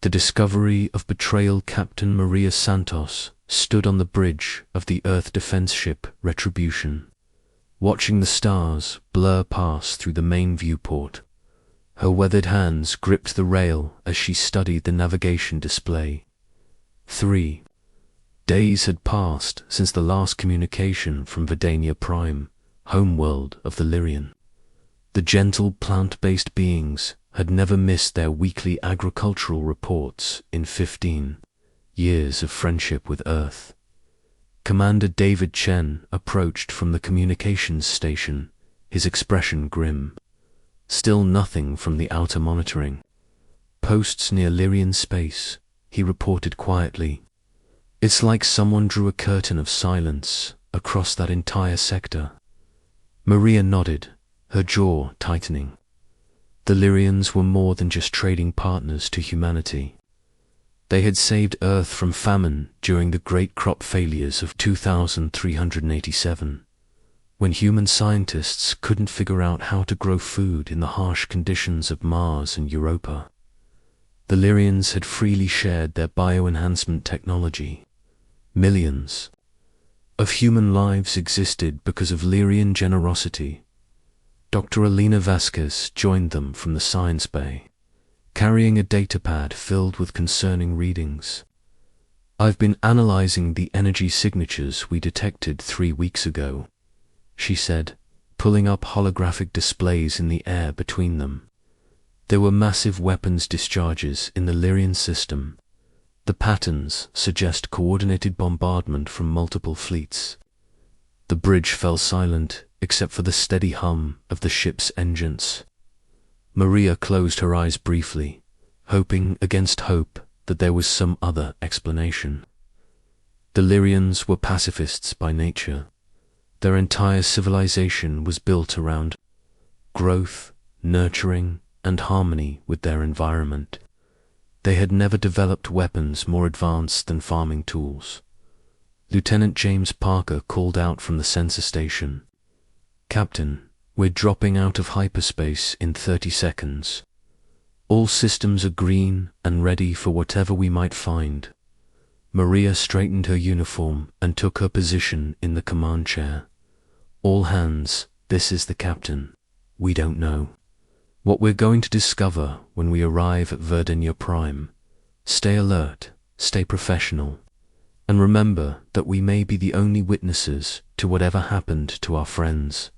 The discovery of betrayal. Captain Maria Santos stood on the bridge of the Earth defense ship Retribution, watching the stars blur past through the main viewport. Her weathered hands gripped the rail as she studied the navigation display. 3 days had passed since the last communication from Verdania Prime, homeworld of the Lyrian. The gentle plant-based beings had never missed their weekly agricultural reports in 15 years of friendship with Earth. Commander David Chen approached from the communications station, his expression grim. Still nothing from the outer monitoring posts near Lyrian space, he reported quietly. It's like someone drew a curtain of silence across that entire sector. Maria nodded, her jaw tightening. The Lyrians were more than just trading partners to humanity. They had saved Earth from famine during the great crop failures of 2387, when human scientists couldn't figure out how to grow food in the harsh conditions of Mars and Europa. The Lyrians had freely shared their bioenhancement technology. Millions of human lives existed because of Lyrian generosity. Dr. Alina Vasquez joined them from the science bay, carrying a datapad filled with concerning readings. I've been analyzing the energy signatures we detected 3 weeks ago, she said, pulling up holographic displays in the air between them. There were massive weapons discharges in the Lyrian system. The patterns suggest coordinated bombardment from multiple fleets. The bridge fell silent except for the steady hum of the ship's engines. Maria closed her eyes briefly, hoping against hope that there was some other explanation. The Lyrians were pacifists by nature. Their entire civilization was built around growth, nurturing, and harmony with their environment. They had never developed weapons more advanced than farming tools. Lieutenant James Parker called out from the sensor station. Captain, we're dropping out of hyperspace in 30 seconds. All systems are green and ready for whatever we might find. Maria straightened her uniform and took her position in the command chair. All hands, this is the captain. We don't know what we're going to discover when we arrive at Verdania Prime. Stay alert, stay professional, and remember that we may be the only witnesses to whatever happened to our friends.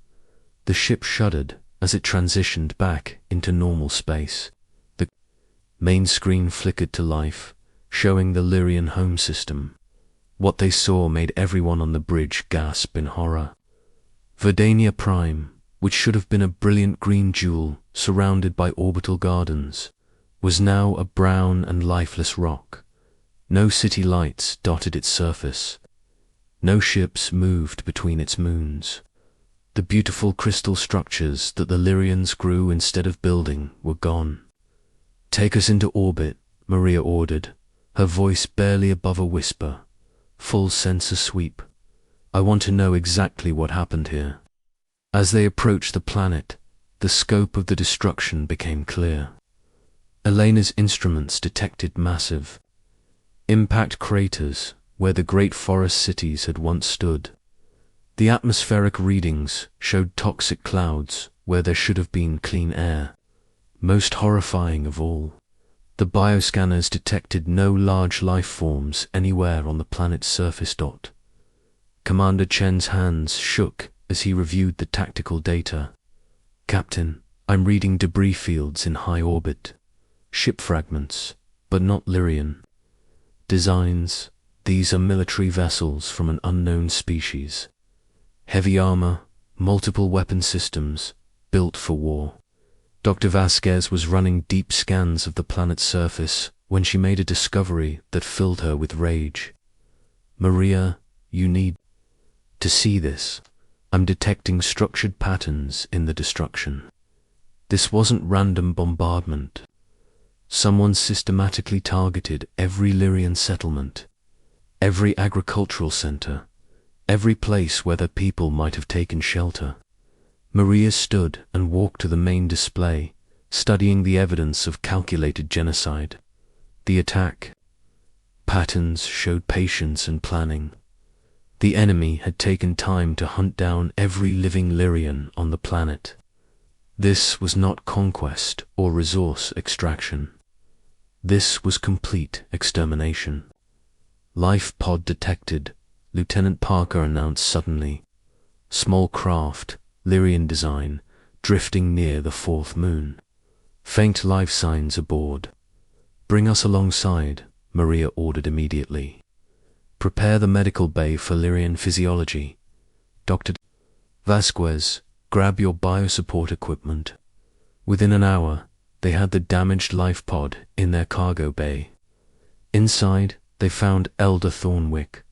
The ship shuddered as it transitioned back into normal space. The main screen flickered to life, showing the Lyrian home system. What they saw made everyone on the bridge gasp in horror. Verdania Prime, which should have been a brilliant green jewel surrounded by orbital gardens, was now a brown and lifeless rock. No city lights dotted its surface. No ships moved between its moons. The beautiful crystal structures that the Lyrians grew instead of building were gone. Take us into orbit, Maria ordered, her voice barely above a whisper. Full sensor sweep. I want to know exactly what happened here. As they approached the planet, the scope of the destruction became clear. Elena's instruments detected massive impact craters where the great forest cities had once stood. The atmospheric readings showed toxic clouds where there should have been clean air. Most horrifying of all, the bioscanners detected no large life forms anywhere on the planet's surface. Commander Chen's hands shook as he reviewed the tactical data. Captain, I'm reading debris fields in high orbit. Ship fragments, but not Lyrian designs. These are military vessels from an unknown species. Heavy armor, multiple weapon systems, built for war. Dr. Vasquez was running deep scans of the planet's surface when she made a discovery that filled her with rage. Maria, you need to see this. I'm detecting structured patterns in the destruction. This wasn't random bombardment. Someone systematically targeted every Lyrian settlement, every agricultural center, every place where the people might have taken shelter. Maria stood and walked to the main display, studying the evidence of calculated genocide. The attack patterns showed patience and planning. The enemy had taken time to hunt down every living Lyrian on the planet. This was not conquest or resource extraction. This was complete extermination. Life pod detected, Lieutenant Parker announced suddenly. Small craft, Lyrian design, drifting near the fourth moon. Faint life signs aboard. Bring us alongside, Maria ordered immediately. Prepare the medical bay for Lyrian physiology. Dr. Vasquez, grab your biosupport equipment. Within an hour, they had the damaged life pod in their cargo bay. Inside, they found Elder Thornwick,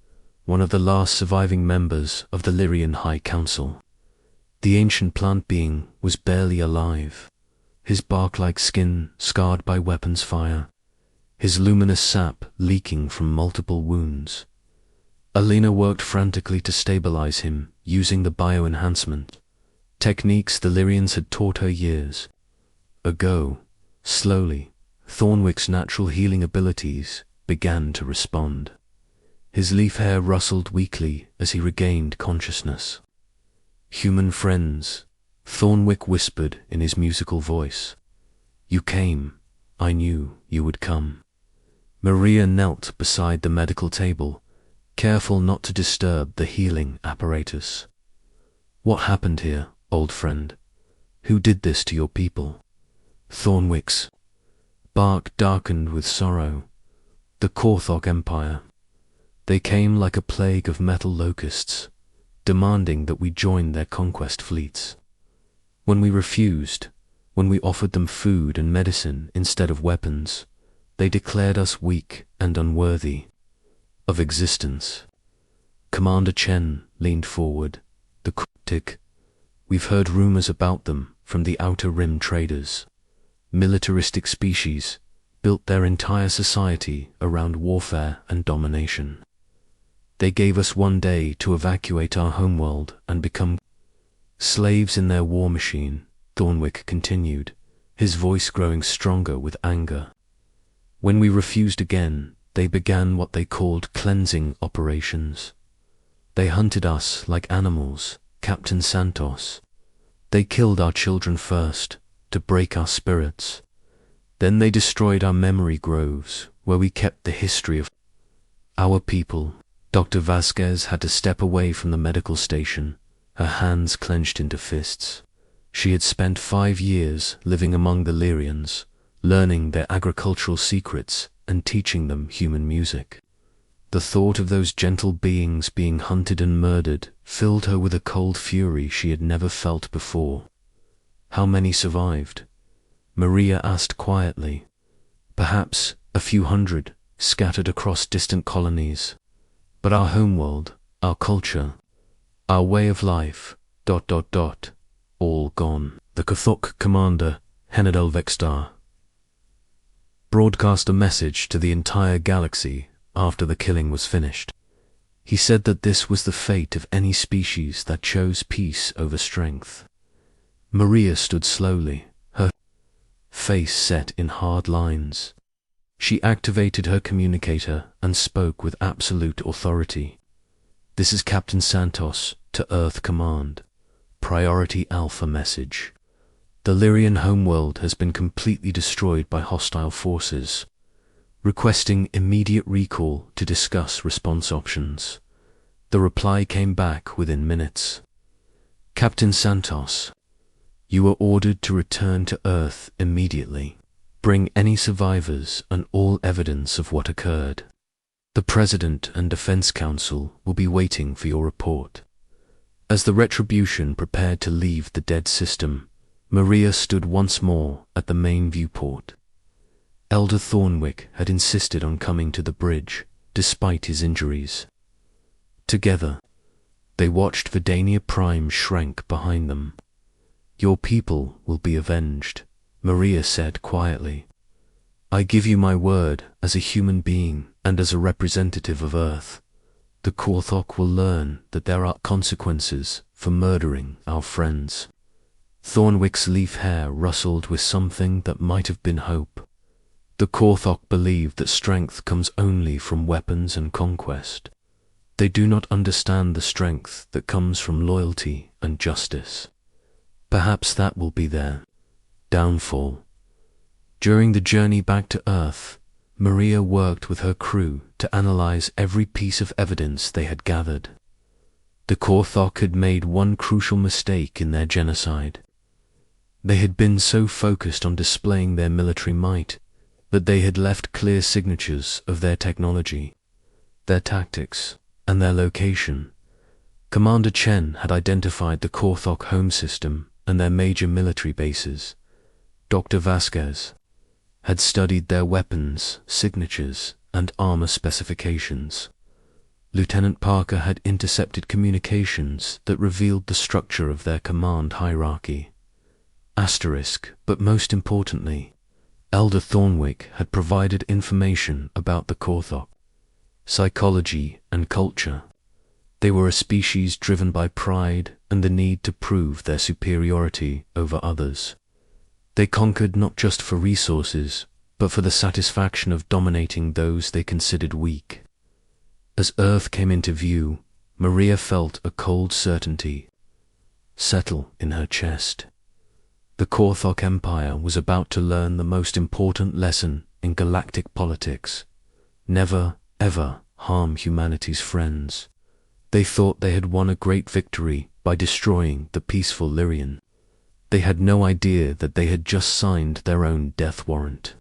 one of the last surviving members of the Lyrian High Council. The ancient plant being was barely alive, his bark-like skin scarred by weapons fire, his luminous sap leaking from multiple wounds. Alina worked frantically to stabilize him using the bioenhancement, techniques the Lyrians had taught her years ago. Slowly, Thornwick's natural healing abilities began to respond. His leaf hair rustled weakly as he regained consciousness. Human friends, Thornwick whispered in his musical voice. You came. I knew you would come. Maria knelt beside the medical table, careful not to disturb the healing apparatus. What happened here, old friend? Who did this to your people? Thornwick's bark darkened with sorrow. The Korthok Empire. They came like a plague of metal locusts, demanding that we join their conquest fleets. When we refused, when we offered them food and medicine instead of weapons, they declared us weak and unworthy of existence. Commander Chen leaned forward. The cryptic. We've heard rumors about them from the Outer Rim traders. Militaristic species built their entire society around warfare and domination. They gave us one day to evacuate our homeworld and become slaves in their war machine, Thornwick continued, his voice growing stronger with anger. When we refused again, they began what they called cleansing operations. They hunted us like animals, Captain Santos. They killed our children first, to break our spirits. Then they destroyed our memory groves, where we kept the history of our people. Dr. Vasquez had to step away from the medical station, her hands clenched into fists. She had spent 5 years living among the Lyrians, learning their agricultural secrets and teaching them human music. The thought of those gentle beings being hunted and murdered filled her with a cold fury she had never felt before. How many survived? Maria asked quietly. Perhaps a few hundred, scattered across distant colonies. But our homeworld, our culture, our way of life, ... all gone. The Kathok commander, Henadel Vextar, broadcast a message to the entire galaxy after the killing was finished. He said that this was the fate of any species that chose peace over strength. Maria stood slowly, her face set in hard lines. She activated her communicator and spoke with absolute authority. This is Captain Santos to Earth Command. Priority Alpha message. The Lyrian homeworld has been completely destroyed by hostile forces. Requesting immediate recall to discuss response options. The reply came back within minutes. Captain Santos, you are ordered to return to Earth immediately. Bring any survivors and all evidence of what occurred. The President and Defense Council will be waiting for your report. As the Retribution prepared to leave the dead system, Maria stood once more at the main viewport. Elder Thornwick had insisted on coming to the bridge, despite his injuries. Together, they watched Vidania Prime shrank behind them. Your people will be avenged, Maria said quietly. I give you my word as a human being and as a representative of Earth. The Korthok will learn that there are consequences for murdering our friends. Thornwick's leaf hair rustled with something that might have been hope. The Korthok believe that strength comes only from weapons and conquest. They do not understand the strength that comes from loyalty and justice. Perhaps that will be their downfall. During the journey back to Earth, Maria worked with her crew to analyze every piece of evidence they had gathered. The Korthok had made one crucial mistake in their genocide. They had been so focused on displaying their military might that they had left clear signatures of their technology, their tactics, and their location. Commander Chen had identified the Korthok home system and their major military bases. Dr. Vasquez had studied their weapons, signatures, and armor specifications. Lieutenant Parker had intercepted communications that revealed the structure of their command hierarchy. But most importantly, Elder Thornwick had provided information about the Korthok psychology and culture. They were a species driven by pride and the need to prove their superiority over others. They conquered not just for resources, but for the satisfaction of dominating those they considered weak. As Earth came into view, Maria felt a cold certainty settle in her chest. The Korthok Empire was about to learn the most important lesson in galactic politics: never, ever harm humanity's friends. They thought they had won a great victory by destroying the peaceful Lyrian. They had no idea that they had just signed their own death warrant.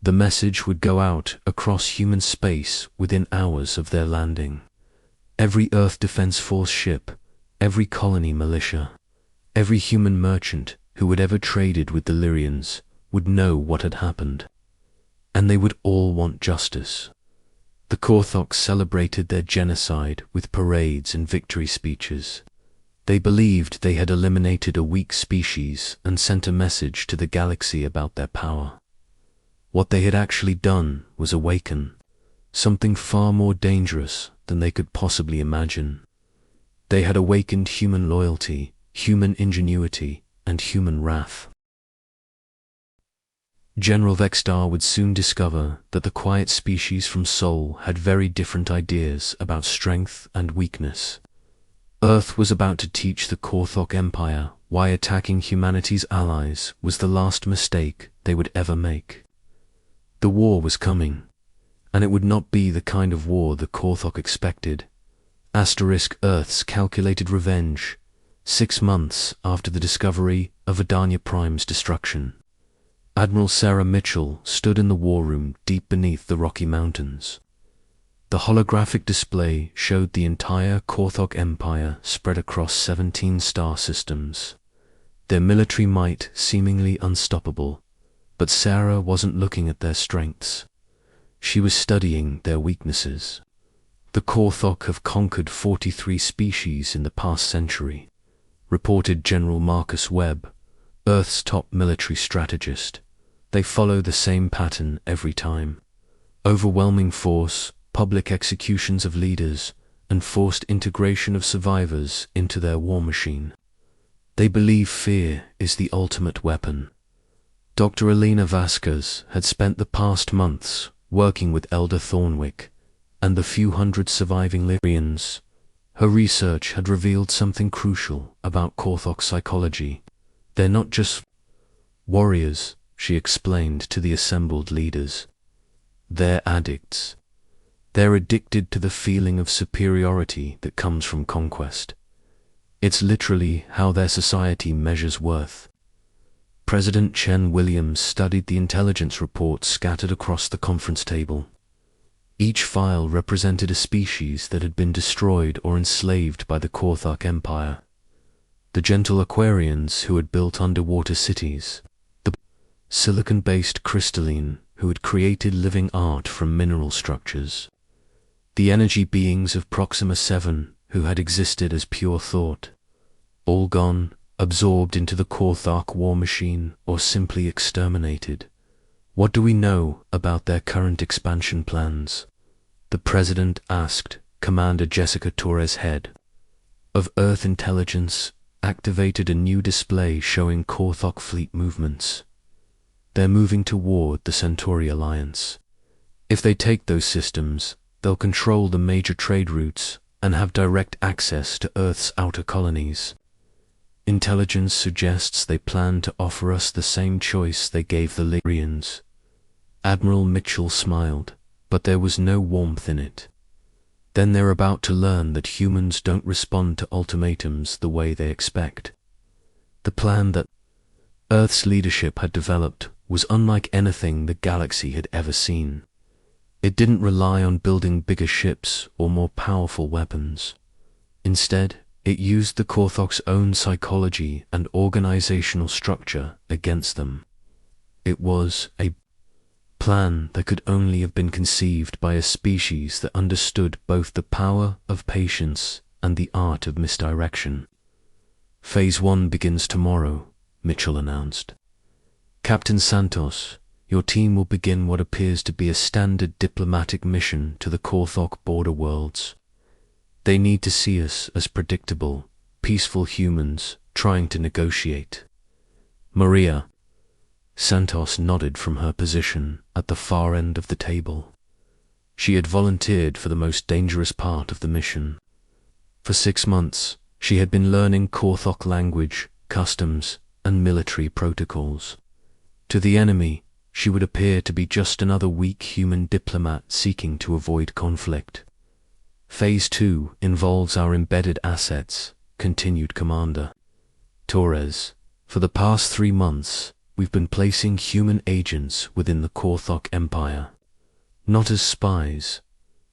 The message would go out across human space within hours of their landing. Every Earth Defense Force ship, every colony militia, every human merchant who had ever traded with the Lyrians would know what had happened. And they would all want justice. The Korthok celebrated their genocide with parades and victory speeches. They believed they had eliminated a weak species and sent a message to the galaxy about their power. What they had actually done was awaken something far more dangerous than they could possibly imagine. They had awakened human loyalty, human ingenuity, and human wrath. General Vextar would soon discover that the quiet species from Sol had very different ideas about strength and weakness. Earth was about to teach the Korthok Empire why attacking humanity's allies was the last mistake they would ever make. The war was coming, and it would not be the kind of war the Korthok expected. Earth's calculated revenge, 6 months after the discovery of Adania Prime's destruction. Admiral Sarah Mitchell stood in the war room deep beneath the Rocky Mountains. The holographic display showed the entire Korthok Empire spread across 17 star systems, their military might seemingly unstoppable. But Sarah wasn't looking at their strengths. She was studying their weaknesses. The Korthok have conquered 43 species in the past century, reported General Marcus Webb, Earth's top military strategist. They follow the same pattern every time: overwhelming force, public executions of leaders, and forced integration of survivors into their war machine. They believe fear is the ultimate weapon. Dr. Elena Vasquez had spent the past months working with Elder Thornwick and the few hundred surviving Lyrians. Her research had revealed something crucial about Korthok psychology. They're not just warriors, she explained to the assembled leaders. They're addicts. They're addicted to the feeling of superiority that comes from conquest. It's literally how their society measures worth. President Chen Williams studied the intelligence reports scattered across the conference table. Each file represented a species that had been destroyed or enslaved by the Korthok Empire. The gentle Aquarians who had built underwater cities, the silicon-based crystalline who had created living art from mineral structures, the energy beings of Proxima 7 who had existed as pure thought, all gone, absorbed into the Korthok war machine, or simply exterminated. What do we know about their current expansion plans? The President asked Commander Jessica Torres Head of Earth Intelligence, activated a new display showing Korthok fleet movements. They're moving toward the Centauri Alliance. If they take those systems, they'll control the major trade routes and have direct access to Earth's outer colonies. Intelligence suggests they plan to offer us the same choice they gave the Lyrians. Admiral Mitchell smiled, but there was no warmth in it. Then they're about to learn that humans don't respond to ultimatums the way they expect. The plan that Earth's leadership had developed was unlike anything the galaxy had ever seen. It didn't rely on building bigger ships or more powerful weapons. Instead, it used the Korthok's own psychology and organizational structure against them. It was a plan that could only have been conceived by a species that understood both the power of patience and the art of misdirection. Phase 1 begins tomorrow, Mitchell announced. Captain Santos, your team will begin what appears to be a standard diplomatic mission to the Korthok border worlds. They need to see us as predictable, peaceful humans trying to negotiate. Maria. Santos nodded from her position at the far end of the table. She had volunteered for the most dangerous part of the mission. For 6 months, she had been learning Korthok language, customs, and military protocols. To the enemy, she would appear to be just another weak human diplomat seeking to avoid conflict. Phase 2 involves our embedded assets, continued Commander Torres. For the past 3 months, we've been placing human agents within the Korthok Empire, not as spies,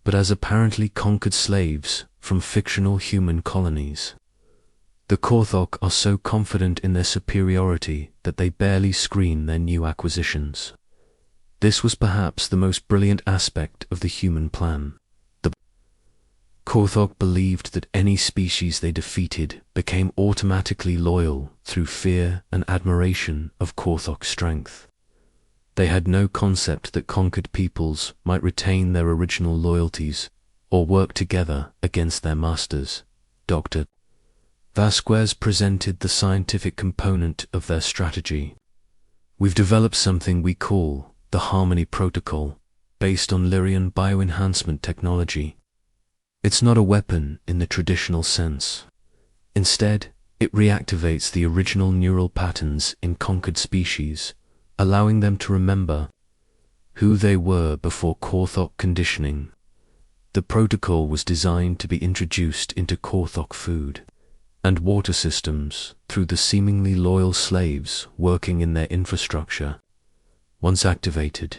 but as apparently conquered slaves from fictional human colonies. The Korthok are so confident in their superiority that they barely screen their new acquisitions. This was perhaps the most brilliant aspect of the human plan. The Korthok believed that any species they defeated became automatically loyal through fear and admiration of Korthok's strength. They had no concept that conquered peoples might retain their original loyalties or work together against their masters. Dr. Vasquez presented the scientific component of their strategy. We've developed something we call the Harmony Protocol, based on Lyrian bioenhancement technology. It's not a weapon in the traditional sense. Instead, it reactivates the original neural patterns in conquered species, allowing them to remember who they were before Korthok conditioning. The protocol was designed to be introduced into Korthok food and water systems through the seemingly loyal slaves working in their infrastructure. Once activated,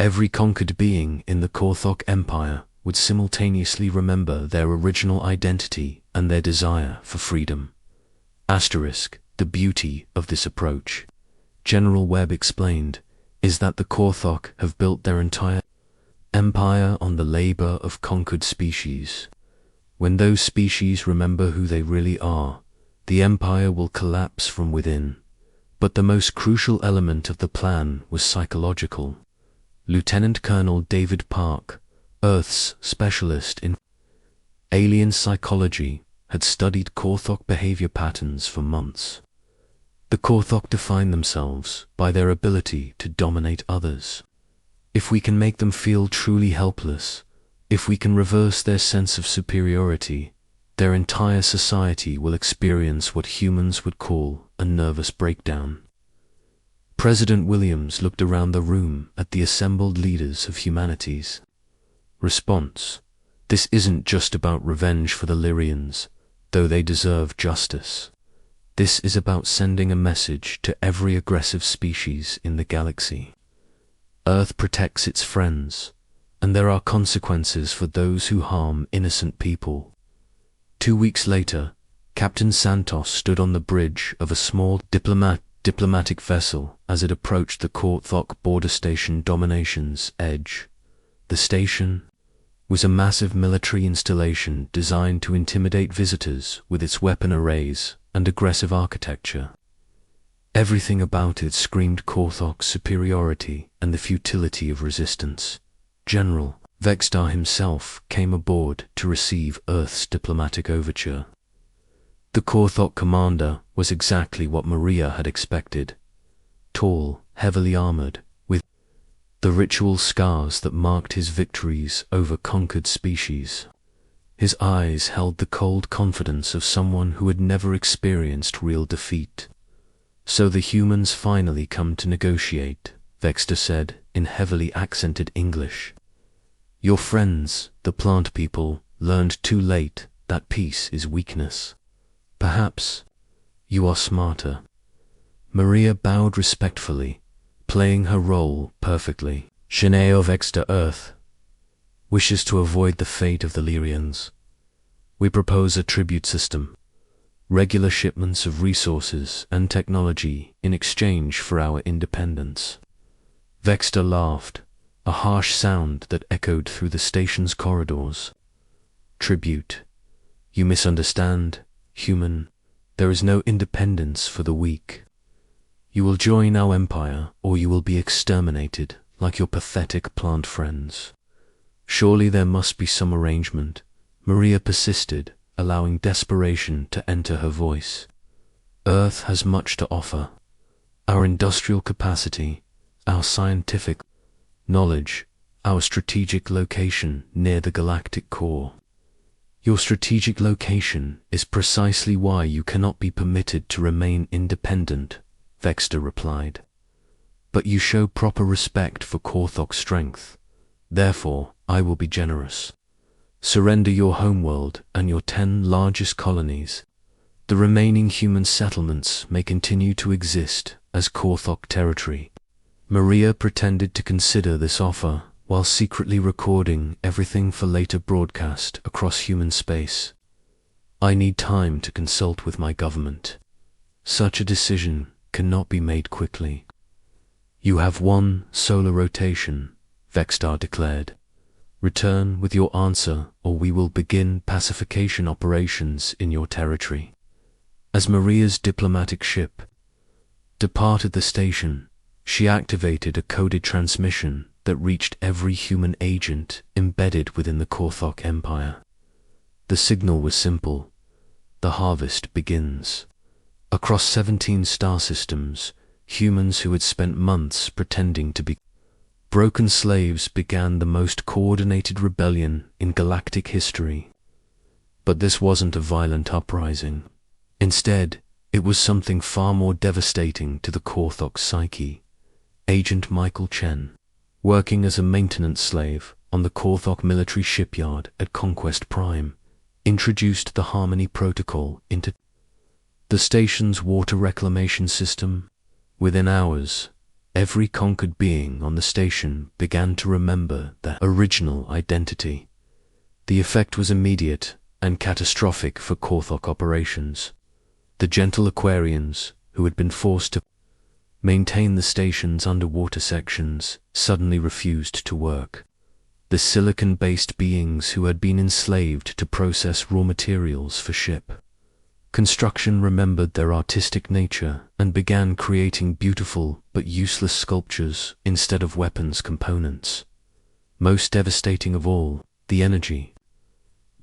every conquered being in the Korthok Empire would simultaneously remember their original identity and their desire for freedom. The beauty of this approach, General Webb explained, is that the Korthok have built their entire empire on the labor of conquered species. When those species remember who they really are, the empire will collapse from within. But the most crucial element of the plan was psychological. Lieutenant Colonel David Park, Earth's specialist in alien psychology, had studied Korthok behavior patterns for months. The Korthok define themselves by their ability to dominate others. If we can make them feel truly helpless, if we can reverse their sense of superiority, their entire society will experience what humans would call a nervous breakdown. President Williams looked around the room at the assembled leaders of humanities. Response: this isn't just about revenge for the Lyrians, though they deserve justice. This is about sending a message to every aggressive species in the galaxy. Earth protects its friends, and there are consequences for those who harm innocent people. 2 weeks later, Captain Santos stood on the bridge of a small diplomatic vessel as it approached the Korthok border station Domination's edge. The station was a massive military installation designed to intimidate visitors with its weapon arrays and aggressive architecture. Everything about it screamed Korthok's superiority and the futility of resistance. General Vextar himself came aboard to receive Earth's diplomatic overture. The Korthok commander was exactly what Maria had expected. tall, heavily armored, with the ritual scars that marked his victories over conquered species. His eyes held the cold confidence of someone who had never experienced real defeat. "So the humans finally come to negotiate," Vexter said in heavily accented English. "Your friends, the plant people, learned too late that peace is weakness. Perhaps you are smarter." Maria bowed respectfully, playing her role perfectly. Shineo Vexter Earth wishes to avoid the fate of the Lyrians. We propose a tribute system, regular shipments of resources and technology in exchange for our independence. Vexter laughed, a harsh sound that echoed through the station's corridors. "Tribute. You misunderstand, human. There is no independence for the weak. You will join our empire, or you will be exterminated like your pathetic plant friends." "Surely there must be some arrangement," Maria persisted, allowing desperation to enter her voice. "Earth has much to offer. Our industrial capacity, our scientific knowledge, our strategic location near the galactic core. Your strategic location is precisely why you cannot be permitted to remain independent," Vexter replied. "But you show proper respect for Korthok's strength. Therefore, I will be generous. Surrender your homeworld and your 10 largest colonies. The remaining human settlements may continue to exist as Korthok territory." Maria pretended to consider this offer while secretly recording everything for later broadcast across human space. "I need time to consult with my government. Such a decision cannot be made quickly." "You have 1 solar rotation," Vextar declared. "Return with your answer, or we will begin pacification operations in your territory." As Maria's diplomatic ship departed the station, she activated a coded transmission that reached every human agent embedded within the Korthok Empire. The signal was simple: the harvest begins. Across 17 star systems, humans who had spent months pretending to be broken slaves began the most coordinated rebellion in galactic history. But this wasn't a violent uprising. Instead, it was something far more devastating to the Korthok psyche. Agent Michael Chen, working as a maintenance slave on the Korthok military shipyard at Conquest Prime, introduced the Harmony Protocol into the station's water reclamation system. Within hours, every conquered being on the station began to remember their original identity. The effect was immediate and catastrophic for Korthok operations. The gentle Aquarians, who had been forced to maintain the station's underwater sections, suddenly refused to work. The silicon-based beings who had been enslaved to process raw materials for ship construction remembered their artistic nature and began creating beautiful but useless sculptures instead of weapons components. Most devastating of all, the energy.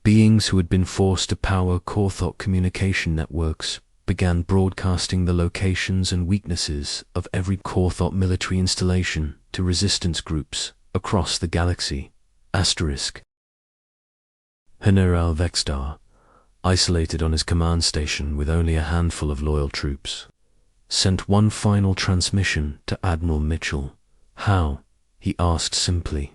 Beings who had been forced to power Korthok communication networks began broadcasting the locations and weaknesses of every Korthok military installation to resistance groups across the galaxy. General Vextar, isolated on his command station with only a handful of loyal troops, sent one final transmission to Admiral Mitchell. "How?" he asked simply.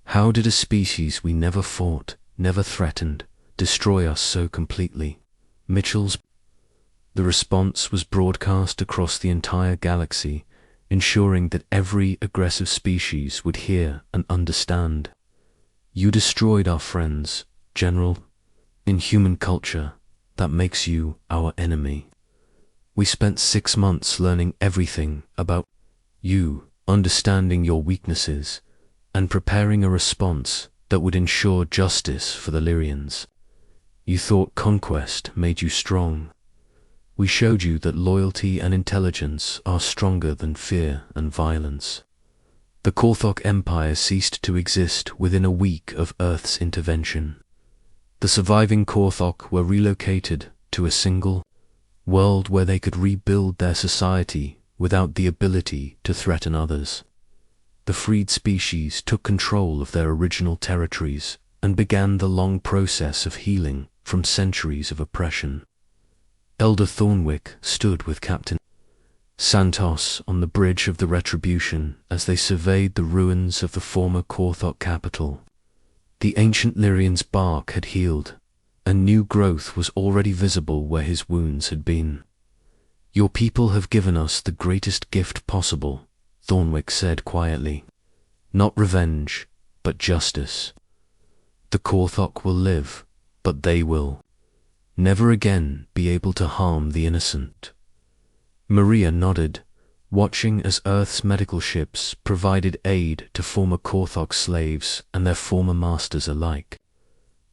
"How did a species we never fought, never threatened, destroy us so completely?" The response was broadcast across the entire galaxy, ensuring that every aggressive species would hear and understand. "You destroyed our friends, General. In human culture, that makes you our enemy. We spent 6 months learning everything about you, understanding your weaknesses, and preparing a response that would ensure justice for the Lyrians. You thought conquest made you strong. We showed you that loyalty and intelligence are stronger than fear and violence." The Korthok Empire ceased to exist within a week of Earth's intervention. The surviving Korthok were relocated to a single world where they could rebuild their society without the ability to threaten others. The freed species took control of their original territories and began the long process of healing from centuries of oppression. Elder Thornwick stood with Captain Santos on the bridge of the Retribution as they surveyed the ruins of the former Korthok capital. The ancient Lyrian's bark had healed, and new growth was already visible where his wounds had been. "Your people have given us the greatest gift possible," Thornwick said quietly. "Not revenge, but justice. The Korthok will live, but they will never again be able to harm the innocent." Maria nodded, watching as Earth's medical ships provided aid to former Korthok slaves and their former masters alike.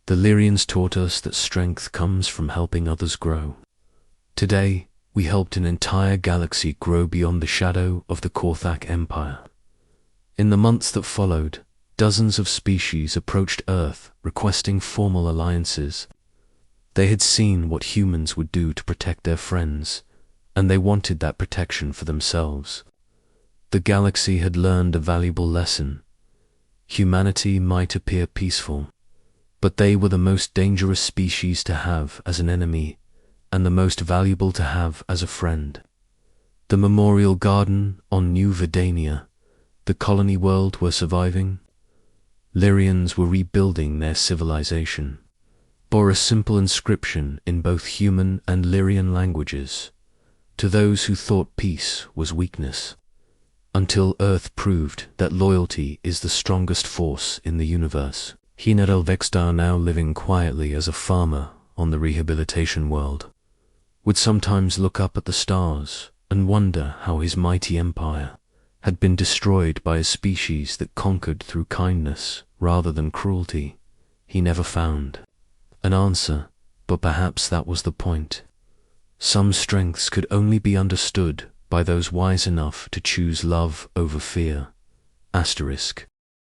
"The Lyrians taught us that strength comes from helping others grow. Today, we helped an entire galaxy grow beyond the shadow of the Korthak Empire." In the months that followed, dozens of species approached Earth requesting formal alliances. They had seen what humans would do to protect their friends, and they wanted that protection for themselves. The galaxy had learned a valuable lesson. Humanity might appear peaceful, but they were the most dangerous species to have as an enemy, and the most valuable to have as a friend. The Memorial Garden on New Vidania, the colony world were surviving. Lyrians were rebuilding their civilization, bore a simple inscription in both human and Lyrian languages, to those who thought peace was weakness, until Earth proved that loyalty is the strongest force in the universe. Hinar Vextar, now living quietly as a farmer on the rehabilitation world, would sometimes look up at the stars and wonder how his mighty empire had been destroyed by a species that conquered through kindness rather than cruelty. He never found an answer, but perhaps that was the point. Some strengths could only be understood by those wise enough to choose love over fear. Asterisk.